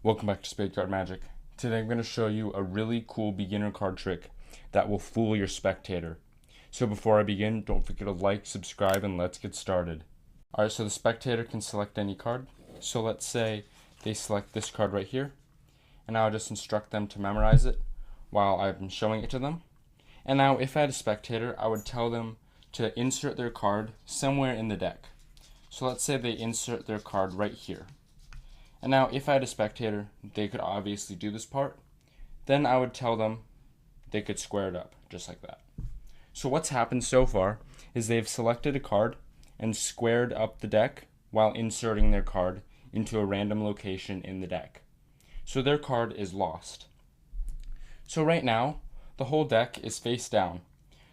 Welcome back to SpadeCardMagic. Today I'm going to show you a really cool beginner card trick that will fool your spectator. So before I begin, don't forget to like, subscribe, and let's get started. Alright, so the spectator can select any card. So let's say they select this card right here, and I'll just instruct them to memorize it while I'm showing it to them. And now if I had a spectator, I would tell them to insert their card somewhere in the deck. So let's say they insert their card right here. And now if I had a spectator, they could obviously do this part. Then I would tell them they could square it up, just like that. So what's happened so far is they've selected a card and squared up the deck while inserting their card into a random location in the deck. So their card is lost. So right now, the whole deck is face down.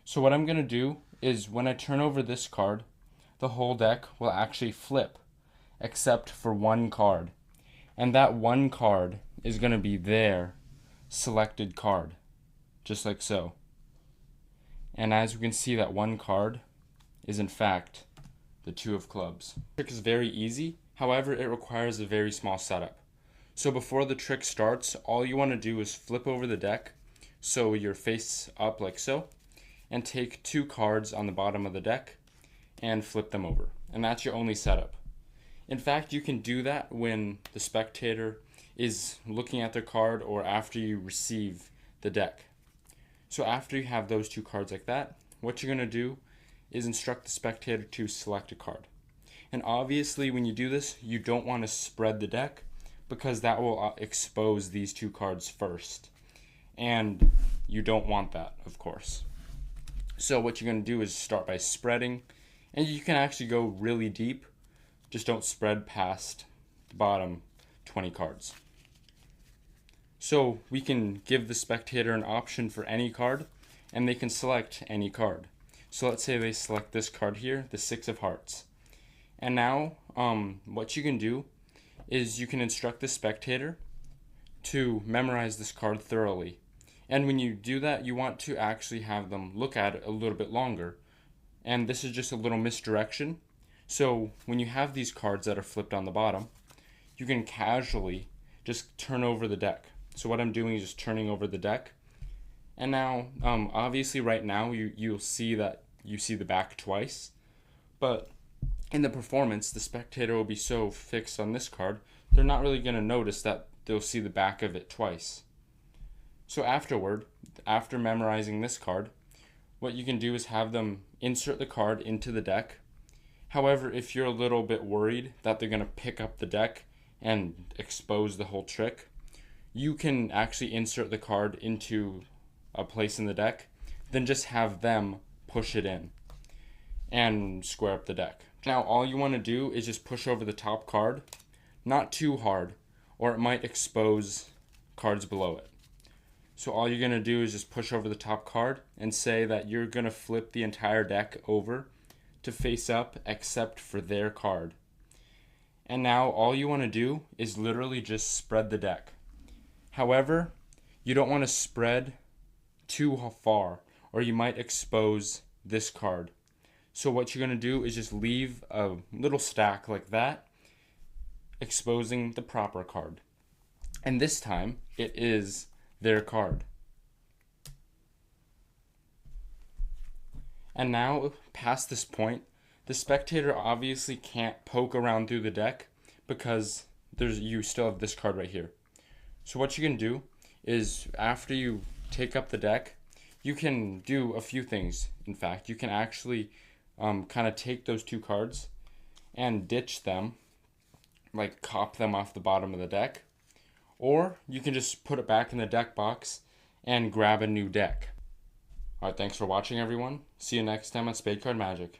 So what I'm going to do is when I turn over this card, the whole deck will actually flip, except for one card. And that one card is going to be their selected card, just like so. And as we can see, that one card is in fact the two of clubs. The trick is very easy, however it requires a very small setup. So before the trick starts, all you want to do is flip over the deck so you're face up like so, and take two cards on the bottom of the deck and flip them over. And that's your only setup. In fact, you can do that when the spectator is looking at their card or after you receive the deck. So after you have those two cards like that, what you're going to do is instruct the spectator to select a card. And obviously when you do this, you don't want to spread the deck because that will expose these two cards first. And you don't want that, of course. So what you're going to do is start by spreading, and you can actually go really deep. Just don't spread past the bottom 20 cards. So we can give the spectator an option for any card, and they can select any card. So let's say they select this card here, the Six of Hearts. And now what you can do is you can instruct the spectator to memorize this card thoroughly. And when you do that, you want to actually have them look at it a little bit longer. And this is just a little misdirection. So when you have these cards that are flipped on the bottom, you can casually just turn over the deck. So what I'm doing is just turning over the deck. And now, obviously right now, you'll see that you see the back twice. But in the performance, the spectator will be so fixed on this card, they're not really going to notice that they'll see the back of it twice. So after memorizing this card, what you can do is have them insert the card into the deck. However, if you're a little bit worried that they're going to pick up the deck and expose the whole trick, you can actually insert the card into a place in the deck, then just have them push it in and square up the deck. Now all you want to do is just push over the top card, not too hard, or it might expose cards below it. So all you're going to do is just push over the top card and say that you're going to flip the entire deck over to face up except for their card. And now all you want to do is literally just spread the deck. However, you don't want to spread too far or you might expose this card. So what you're going to do is just leave a little stack like that, exposing the proper card. And this time it is their card. And now, past this point, the spectator obviously can't poke around through the deck because you still have this card right here. So what you can do is after you take up the deck, you can do a few things. In fact, you can actually kind of take those two cards and ditch them, like cop them off the bottom of the deck. Or you can just put it back in the deck box and grab a new deck. Alright, thanks for watching everyone. See you next time on SpadeCardMagic.